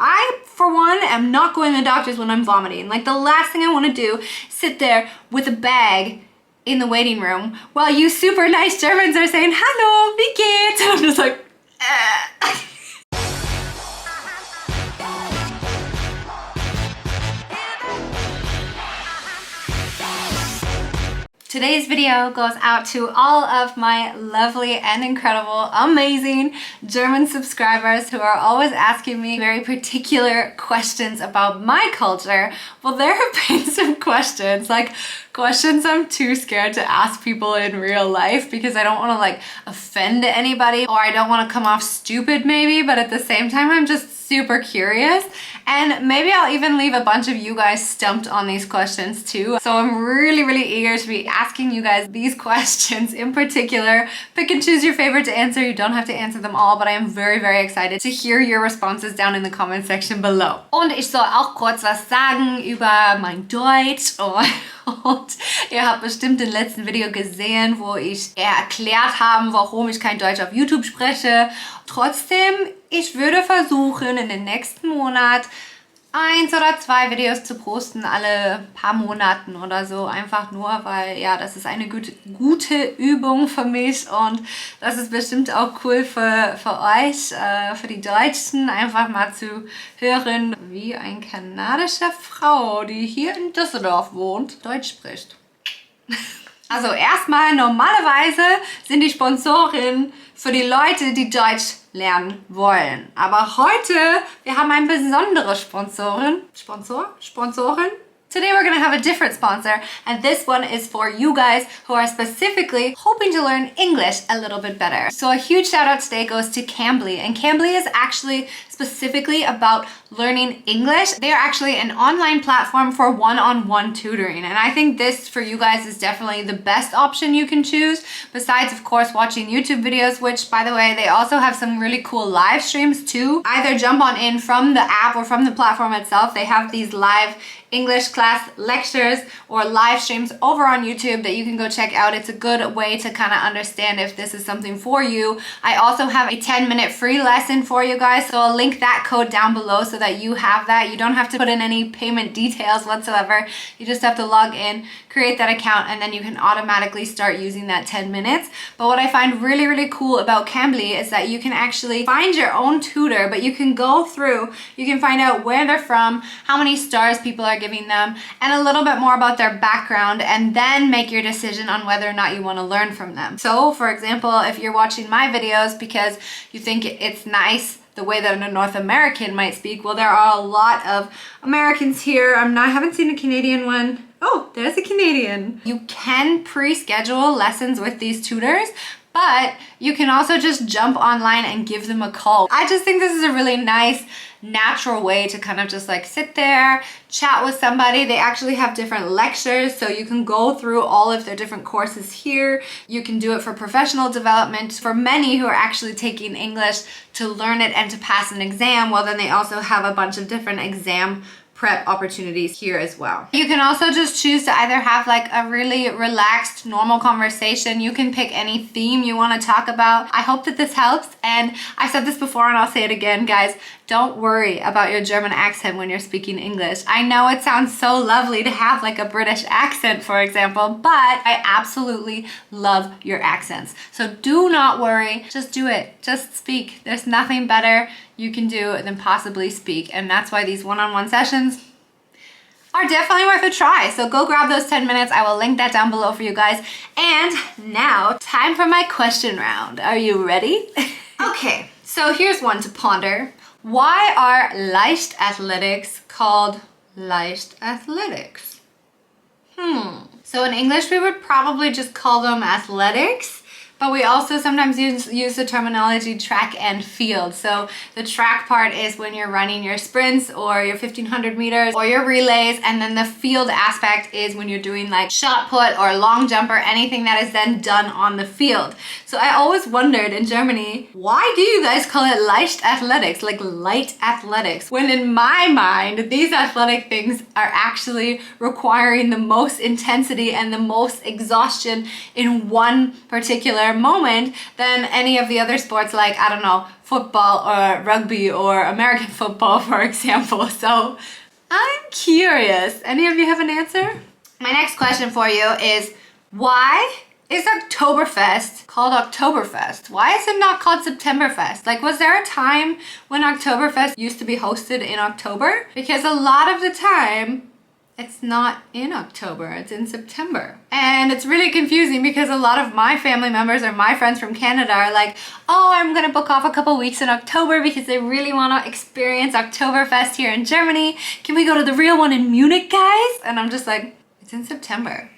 I, for one, am not going to the doctors when I'm vomiting. Like, the last thing I want to do is sit there with a bag in the waiting room while you super nice Germans are saying, "Hallo, wie geht's?" And I'm just like, Today's video goes out to all of my lovely and incredible, amazing German subscribers who are always asking me very particular questions about my culture. Well, there have been some questions I'm too scared to ask people in real life because I don't want to like offend anybody, or I don't want to come off stupid maybe, but at the same time I'm just super curious, and maybe I'll even leave a bunch of you guys stumped on these questions too. So I'm really eager to be asking you guys these questions in particular. Pick and choose your favorite to answer. You don't have to answer them all, but I am very excited to hear your responses down in the comment section below. Und ich soll auch kurz was sagen über mein Deutsch. Und ihr habt bestimmt den letzten Video gesehen, wo ich erklärt habe, warum ich kein Deutsch auf YouTube spreche. Trotzdem, ich würde versuchen, in den nächsten Monat 1 oder 2 Videos zu posten, alle paar Monaten oder so. Einfach nur, weil ja, das ist eine gute Übung für mich und das ist bestimmt auch cool für euch, für die Deutschen, einfach mal zu hören, wie eine kanadische Frau, die hier in Düsseldorf wohnt, Deutsch spricht. Also erstmal, normalerweise sind die Sponsoren für die Leute, die Deutsch lernen wollen. Aber heute, wir haben eine besondere Sponsorin. Sponsorin? Today we're gonna have a different sponsor, and this one is for you guys who are specifically hoping to learn English a little bit better. So a huge shout out today goes to Cambly, and Cambly is actually specifically about learning English. They are actually an online platform for one-on-one tutoring, and I think this for you guys is definitely the best option you can choose, besides of course watching YouTube videos, which by the way, they also have some really cool live streams too. Either jump on in from the app or from the platform itself. They have these live English class lectures or live streams over on YouTube that you can go check out. It's a good way to kind of understand if this is something for you. I also have a 10-minute free lesson for you guys, so I'll link that code down below so that you have that. You don't have to put in any payment details whatsoever. You just have to log in, create that account, and then you can automatically start using that 10 minutes. But what I find really cool about Cambly is that you can actually find your own tutor, but you can go through, you can find out where they're from, how many stars people are giving them, and a little bit more about their background, and then make your decision on whether or not you want to learn from them. So for example, if you're watching my videos because you think it's nice the way that a North American might speak, well, there are a lot of Americans here. I haven't seen a Canadian one. Oh, there's a Canadian. You can pre-schedule lessons with these tutors, but you can also just jump online and give them a call. I just think this is a really nice, natural way to kind of just like sit there, chat with somebody. They actually have different lectures, so you can go through all of their different courses here. You can do it for professional development. For many who are actually taking English to learn it and to pass an exam, well, then they also have a bunch of different exam prep opportunities here as well. You can also just choose to either have like a really relaxed, normal conversation. You can pick any theme you want to talk about. I hope that this helps, and I've said this before and I'll say it again, guys. Don't worry about your German accent when you're speaking English. I know it sounds so lovely to have like a British accent, for example, but I absolutely love your accents. So do not worry, just do it, just speak. There's nothing better you can do than possibly speak, and that's why these one-on-one sessions are definitely worth a try. So go grab those 10 minutes. I will link that down below for you guys. And now, time for my question round. Are you ready? Okay, so here's one to ponder. Why are Leichtathletics called Leichtathletics? So in English, we would probably just call them athletics, but we also sometimes use the terminology track and field. So the track part is when you're running your sprints or your 1500 meters or your relays, and then the field aspect is when you're doing like shot put or long jump or anything that is then done on the field. So I always wondered in Germany, why do you guys call it Leichtathletics, like light athletics, when in my mind these athletic things are actually requiring the most intensity and the most exhaustion in one particular moment than any of the other sports, like, I don't know, football or rugby or American football, for example. So I'm curious. Any of you have an answer? My next question for you is, why is Oktoberfest called Oktoberfest? Why is it not called Septemberfest? Like, was there a time when Oktoberfest used to be hosted in October? Because a lot of the time, it's not in October, it's in September. And it's really confusing because a lot of my family members or my friends from Canada are like, oh, I'm gonna book off a couple weeks in October because they really wanna experience Oktoberfest here in Germany. Can we go to the real one in Munich, guys? And I'm just like, it's in September.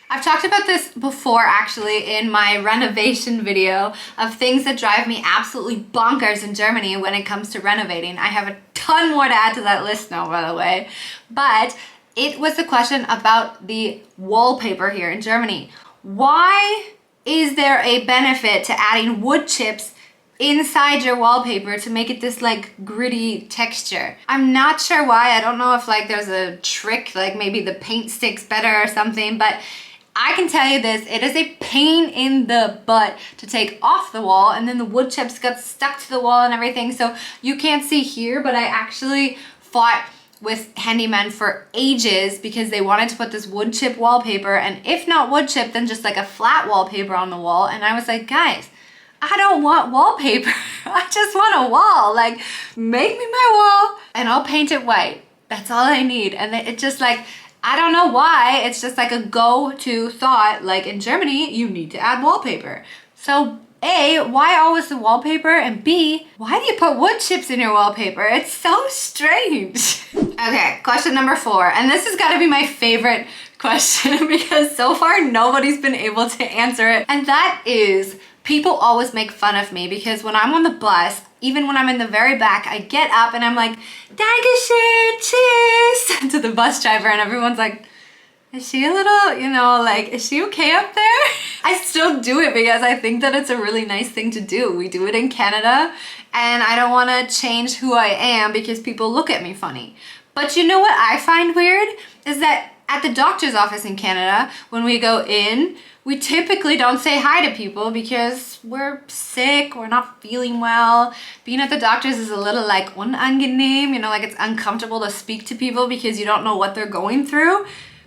I've talked about this before actually in my renovation video of things that drive me absolutely bonkers in Germany when it comes to renovating. I have a ton more to add to that list now, by the way. But it was the question about the wallpaper here in Germany. Why is there a benefit to adding wood chips inside your wallpaper to make it this like gritty texture? I'm not sure why. I don't know if like there's a trick, like maybe the paint sticks better or something, but I can tell you this, it is a pain in the butt to take off the wall, and then the wood chips got stuck to the wall and everything. So you can't see here, but I actually fought with handymen for ages because they wanted to put this wood chip wallpaper, and if not wood chip, then just like a flat wallpaper on the wall. And I was like, guys, I don't want wallpaper. I just want a wall. Like, make me my wall and I'll paint it white. That's all I need. And it just like, I don't know why, it's just like a go-to thought, like in Germany, you need to add wallpaper. So A, why always the wallpaper? And B, why do you put wood chips in your wallpaper? It's so strange. Okay, question number 4. And this has got to be my favorite question because so far nobody's been able to answer it. And that is, people always make fun of me because when I'm on the bus, even when I'm in the very back, I get up and I'm like, Dankeschön, cheers, to the bus driver, and everyone's like, is she a little, you know, like, is she okay up there? I still do it because I think that it's a really nice thing to do. We do it in Canada, and I don't want to change who I am because people look at me funny. But you know what I find weird is that at the doctor's office in Canada, when we go in, we typically don't say hi to people because we're sick, we're not feeling well. Being at the doctor's is a little like unangenehm, you know, like it's uncomfortable to speak to people because you don't know what they're going through.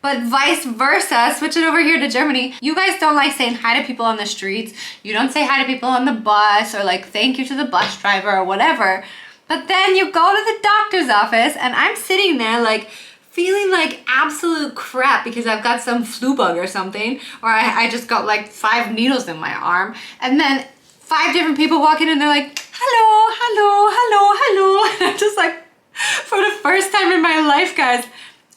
But vice versa, switch it over here to Germany. You guys don't like saying hi to people on the streets. You don't say hi to people on the bus or like thank you to the bus driver or whatever. But then you go to the doctor's office and I'm sitting there like feeling like absolute crap because I've got some flu bug or something, or I just got like 5 needles in my arm, and then 5 different people walk in and they're like, hello, hello, hello, hello. And I'm just like, for the first time in my life, guys,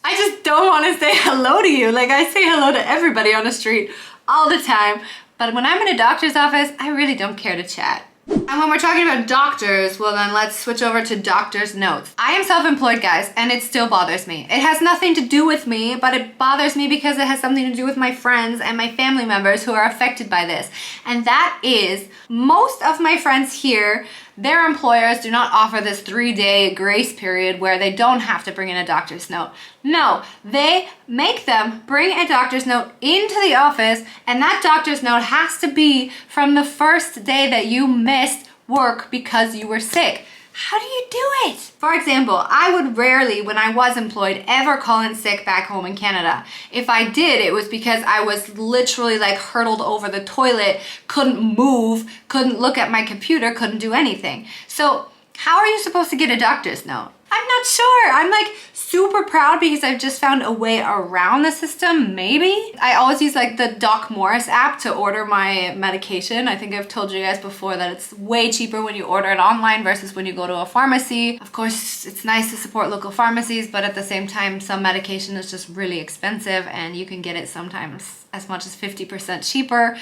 I just don't want to say hello to you. Like, I say hello to everybody on the street all the time, but when I'm in a doctor's office, I really don't care to chat. And when we're talking about doctors, well then let's switch over to doctor's notes. I am self-employed, guys, and it still bothers me. It has nothing to do with me, but it bothers me because it has something to do with my friends and my family members who are affected by this. And that is, most of my friends here, their employers do not offer this 3-day grace period where they don't have to bring in a doctor's note. No, they make them bring a doctor's note into the office, and that doctor's note has to be from the first day that you missed work because you were sick. How do you do it? For example, I would rarely, when I was employed, ever call in sick back home in Canada. If I did, it was because I was literally like hurtled over the toilet, couldn't move, couldn't look at my computer, couldn't do anything. So how are you supposed to get a doctor's note? I'm not sure. I'm like super proud because I've just found a way around the system, maybe. I always use like the Doc Morris app to order my medication. I think I've told you guys before that it's way cheaper when you order it online versus when you go to a pharmacy. Of course, it's nice to support local pharmacies, but at the same time, some medication is just really expensive and you can get it sometimes as much as 50% cheaper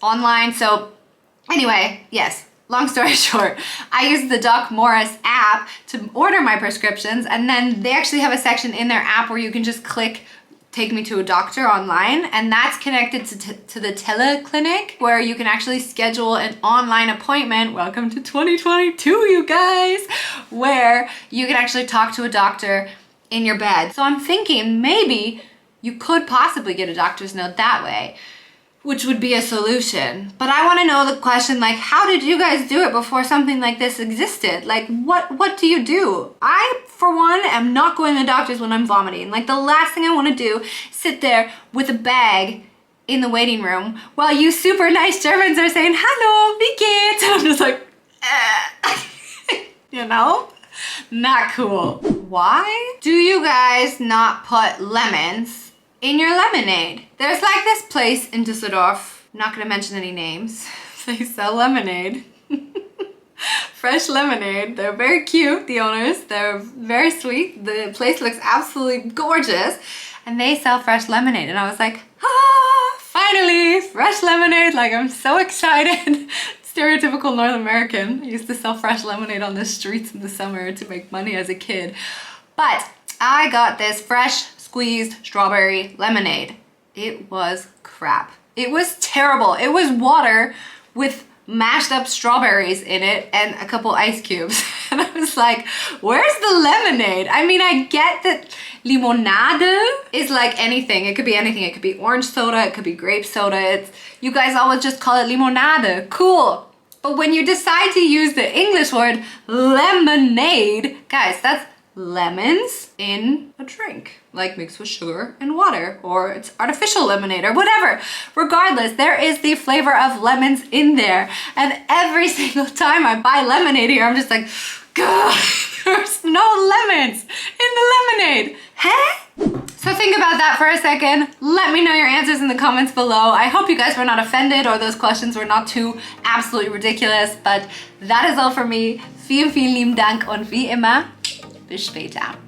online. So anyway, yes. Long story short, I use the Doc Morris app to order my prescriptions, and then they actually have a section in their app where you can just click take me to a doctor online, and that's connected to the teleclinic where you can actually schedule an online appointment. Welcome to 2022, you guys, where you can actually talk to a doctor in your bed. So I'm thinking maybe you could possibly get a doctor's note that way. which would be a solution. But I want to know the question, like, how did you guys do it before something like this existed? Like, what do you do? I, for one, am not going to the doctors when I'm vomiting. Like, the last thing I want to do is sit there with a bag in the waiting room while you super nice Germans are saying, "Hallo, wie geht's?" And I'm just like, you know? Not cool. Why do you guys not put lemons in your lemonade? There's like this place in Düsseldorf, I'm not gonna mention any names. They sell lemonade. Fresh lemonade. They're very cute, the owners. They're very sweet. The place looks absolutely gorgeous. And they sell fresh lemonade. And I was like, finally, fresh lemonade. Like, I'm so excited. Stereotypical North American. I used to sell fresh lemonade on the streets in the summer to make money as a kid. But I got this fresh squeezed strawberry lemonade. It was crap. It was terrible. It was water with mashed up strawberries in it and a couple ice cubes. And I was like, where's the lemonade? I mean, I get that limonade is like anything. It could be anything. It could be orange soda. It could be grape soda. You guys always just call it limonade. Cool. But when you decide to use the English word lemonade, guys, that's lemons in a drink, like mixed with sugar and water, or it's artificial lemonade or whatever. Regardless, there is the flavor of lemons in there. And every single time I buy lemonade here, I'm just like, God, there's no lemons in the lemonade. Huh? So think about that for a second. Let me know your answers in the comments below. I hope you guys were not offended or those questions were not too absolutely ridiculous, but that is all for me. Vielen, vielen lieben Dank und wie immer, bis später.